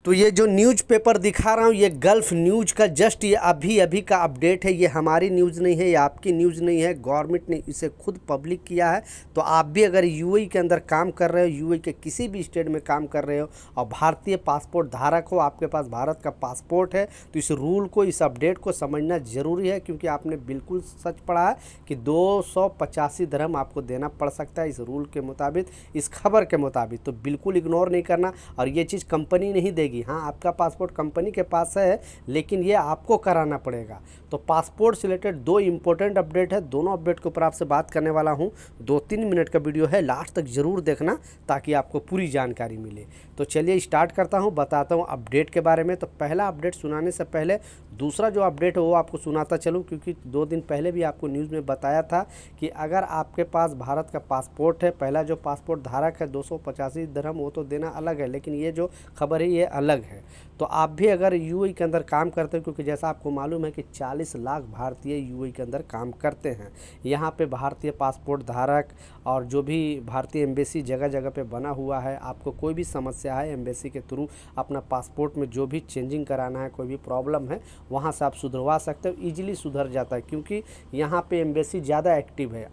तो ये जो न्यूज़ पेपर दिखा रहा हूँ ये गल्फ़ न्यूज़ का जस्ट ये अभी अभी का अपडेट है। ये हमारी न्यूज़ नहीं है, ये आपकी न्यूज़ नहीं है, गवर्नमेंट ने इसे खुद पब्लिक किया है। तो आप भी अगर यूएई के अंदर काम कर रहे हो, यूएई के किसी भी स्टेट में काम कर रहे हो और भारतीय पासपोर्ट धारक हो, आपके पास भारत का पासपोर्ट है, तो इस रूल को, इस अपडेट को समझना ज़रूरी है। क्योंकि आपने बिल्कुल सच पढ़ा है कि 285 दिरहम आपको देना पड़ सकता है इस रूल के मुताबिक, इस खबर के मुताबिक। तो बिल्कुल इग्नोर नहीं करना। और ये चीज़ कंपनी नहीं देगी। हाँ, आपका पासपोर्ट कंपनी के पास है, लेकिन ये आपको कराना पड़ेगा। तो पासपोर्ट से रिलेटेड दो इम्पोर्टेंट अपडेट है, दोनों अपडेट के ऊपर आपसे बात करने वाला हूँ। 2-3 मिनट का वीडियो है, लास्ट तक ज़रूर देखना ताकि आपको पूरी जानकारी मिले। तो चलिए स्टार्ट करता हूँ, बताता हूँ अपडेट के बारे में। तो पहला अपडेट सुनाने से पहले दूसरा जो अपडेट है वो आपको सुनाता चलूँ, क्योंकि 2 दिन पहले भी आपको न्यूज़ में बताया था कि अगर आपके पास भारत का पासपोर्ट है, पहला जो पासपोर्ट धारक है 285 दिरहम वो तो देना अलग है, लेकिन ये जो खबर है ये अलग है। तो आप भी अगर यूएई के अंदर काम करते हो, क्योंकि जैसा आपको मालूम है कि 40 लाख भारतीय यूएई के अंदर काम करते हैं। यहाँ पे भारतीय पासपोर्ट धारक और जो भी भारतीय एम्बेसी जगह जगह पे बना हुआ है, आपको कोई भी समस्या है एम्बेसी के थ्रू अपना पासपोर्ट में जो भी चेंजिंग कराना है, कोई भी प्रॉब्लम है, वहाँ से आप सुधरवा सकते हो, ईजिली सुधर जाता है। क्योंकि यहाँ पे एम्बेसी ज़्यादा एक्टिव है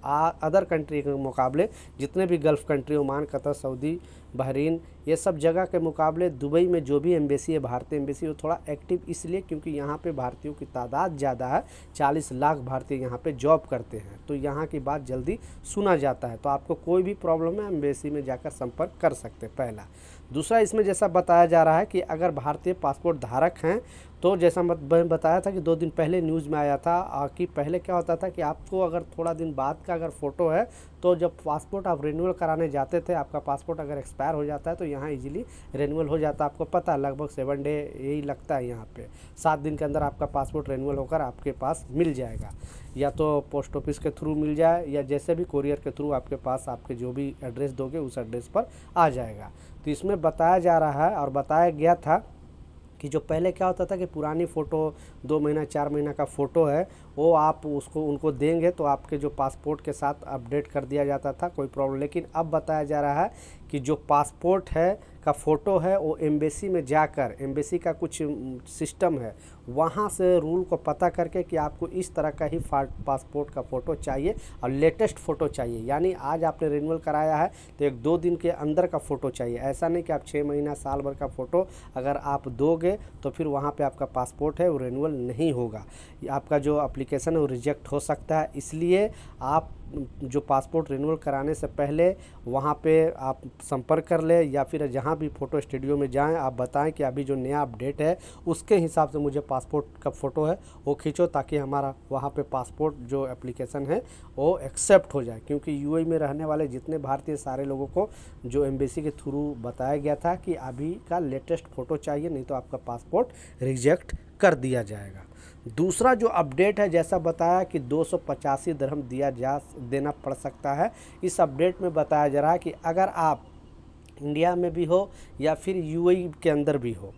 अदर कंट्री के मुकाबले। जितने भी gulf country, Oman, Qatar, Saudi, Bahrain, ये सब जगह के मुकाबले दुबई में जो भी एम्बेसी है, भारतीय एम्बेसी, वो थोड़ा एक्टिव इसलिए क्योंकि यहाँ पे भारतीयों की तादाद ज़्यादा है। 40 लाख भारतीय यहाँ पे जॉब करते हैं, तो यहाँ की बात जल्दी सुना जाता है। तो आपको कोई भी प्रॉब्लम है एम्बेसी में जाकर संपर्क कर सकते हैं, पहला। दूसरा, इसमें जैसा बताया जा रहा है कि अगर भारतीय पासपोर्ट धारक हैं, तो जैसा मैं बताया था कि 2 दिन पहले न्यूज़ में आया था कि पहले क्या होता था कि आपको अगर थोड़ा दिन बाद का अगर फ़ोटो है, तो जब पासपोर्ट आप रिन्यूअल कराने जाते थे, आपका पासपोर्ट अगर एक्सपायर हो जाता है तो यहाँ इजीली रिन्यूअल हो जाता है। आपको पता है लगभग 7 डे यही लगता है, यहाँ पे 7 दिन के अंदर आपका पासपोर्ट रिन्यूअल होकर आपके पास मिल जाएगा। या तो पोस्ट ऑफिस के थ्रू मिल जाए या जैसे भी कोरियर के थ्रू आपके पास, आपके जो भी एड्रेस दोगे उस एड्रेस पर आ जाएगा। तो इसमें बताया जा रहा है और बताया गया था कि जो पहले क्या होता था कि पुरानी फ़ोटो 2 महीना 4 महीना का फ़ोटो है, वो आप उसको उनको देंगे तो आपके जो पासपोर्ट के साथ अपडेट कर दिया जाता था, कोई प्रॉब्लम। लेकिन अब बताया जा रहा है कि जो पासपोर्ट है का फ़ोटो है वो एम्बेसी में जाकर, एम्बेसी का कुछ सिस्टम है, वहाँ से रूल को पता करके कि आपको इस तरह का ही पासपोर्ट का फ़ोटो चाहिए और लेटेस्ट फ़ोटो चाहिए। यानी आज आपने रिन्यूअल कराया है तो 1-2 दिन के अंदर का फ़ोटो चाहिए। ऐसा नहीं कि आप 6 महीना साल भर का फ़ोटो अगर आप दोगे तो फिर वहाँ पे आपका पासपोर्ट है वो रिन्यूअल नहीं होगा, आपका जो एप्लीकेशन है वो रिजेक्ट हो सकता है। इसलिए आप जो पासपोर्ट रिन्यूअल कराने से पहले वहाँ पे आप संपर्क कर ले, या फिर जहाँ भी फ़ोटो स्टूडियो में जाएं, आप बताएं कि अभी जो नया अपडेट है उसके हिसाब से मुझे पासपोर्ट का फ़ोटो है वो खींचो, ताकि हमारा वहाँ पे पासपोर्ट जो एप्लीकेशन है वो एक्सेप्ट हो जाए। क्योंकि यूएई में रहने वाले जितने भारतीय सारे लोगों को जो एम्बेसी के थ्रू बताया गया था कि अभी का लेटेस्ट फ़ोटो चाहिए, नहीं तो आपका पासपोर्ट रिजेक्ट कर दिया जाएगा। दूसरा जो अपडेट है, जैसा बताया कि 285 दिरहम देना पड़ सकता है। इस अपडेट में बताया जा रहा है कि अगर आप इंडिया में भी हो या फिर यूएई के अंदर भी हो,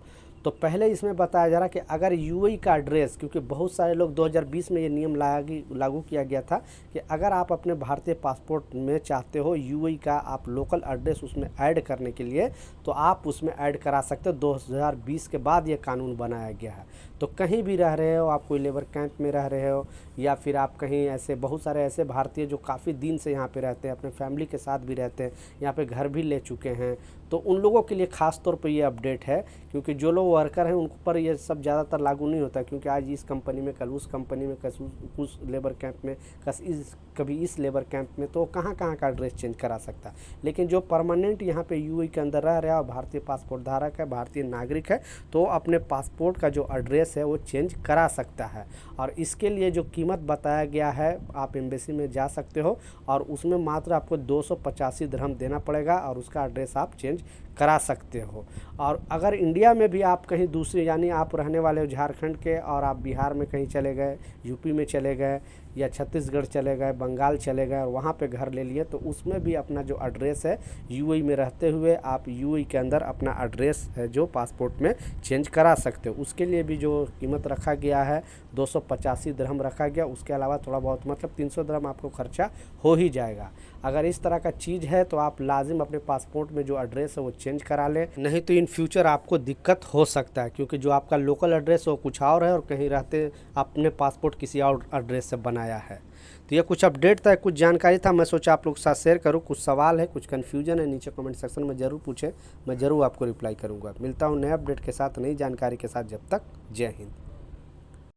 तो पहले इसमें बताया जा रहा है कि अगर यूएई का एड्रेस, क्योंकि बहुत सारे लोग 2020 में ये नियम लागू किया गया था कि अगर आप अपने भारतीय पासपोर्ट में चाहते हो यूएई का आप लोकल एड्रेस उसमें ऐड करने के लिए, तो आप उसमें ऐड करा सकते हो। 2020 के बाद ये कानून बनाया गया है। तो कहीं भी रह रहे हो, आप कोई लेबर कैंप में रह रहे हो, या फिर आप कहीं ऐसे, बहुत सारे ऐसे भारतीय जो काफ़ी दिन से यहाँ पे रहते हैं, अपने फैमिली के साथ भी रहते हैं, यहाँ पे घर भी ले चुके हैं, तो उन लोगों के लिए ख़ास तौर पे ये अपडेट है। क्योंकि जो लोग वर्कर हैं उन पर ये सब ज़्यादातर लागू नहीं होता, क्योंकि आज इस कंपनी में, कल उस कंपनी में, उस लेबर कैंप में, कभी इस लेबर कैंप में, तो कहाँ कहाँ का एड्रेस चेंज करा सकता है। लेकिन जो परमानेंट यहाँ पे यूएई के अंदर रह रहा है और भारतीय पासपोर्ट धारक है, भारतीय नागरिक है, तो अपने पासपोर्ट का जो एड्रेस है वो चेंज करा सकता है। और इसके लिए जो कीमत बताया गया है, आप एम्बेसी में जा सकते हो और उसमें मात्र आपको 285 दिरहम देना पड़ेगा और उसका एड्रेस आप चेंज करा सकते हो। और अगर इंडिया में भी आप कहीं दूसरे, यानी आप रहने वाले हो झारखंड के और आप बिहार में कहीं चले गए, यूपी में चले गए या छत्तीसगढ़ चले गए, बंगाल चले गए और वहाँ पे घर ले लिए, तो उसमें भी अपना जो एड्रेस है यूएई में रहते हुए आप यूएई के अंदर अपना एड्रेस है जो पासपोर्ट में चेंज करा सकते हो। उसके लिए भी जो कीमत रखा गया है 285 दिरहम रखा गया। उसके अलावा थोड़ा बहुत मतलब 300 दिरहम आपको खर्चा हो ही जाएगा। अगर इस तरह का चीज़ है तो आप लाजिम अपने पासपोर्ट में जो एड्रेस है वो चेंज करा लें, नहीं तो इन फ्यूचर आपको दिक्कत हो सकता है, क्योंकि जो आपका लोकल एड्रेस वो कुछ और है और कहीं रहते आपने पासपोर्ट किसी और एड्रेस से बनाया है। तो ये कुछ अपडेट था, कुछ जानकारी था, मैं सोचा आप लोग के साथ शेयर करूँ। कुछ सवाल है, कुछ कन्फ्यूजन है, नीचे कमेंट सेक्शन में ज़रूर पूछें, मैं ज़रूर आपको रिप्लाई करूँगा। मिलता हूँ नए अपडेट के साथ, नई जानकारी के साथ, जब तक जय हिंद।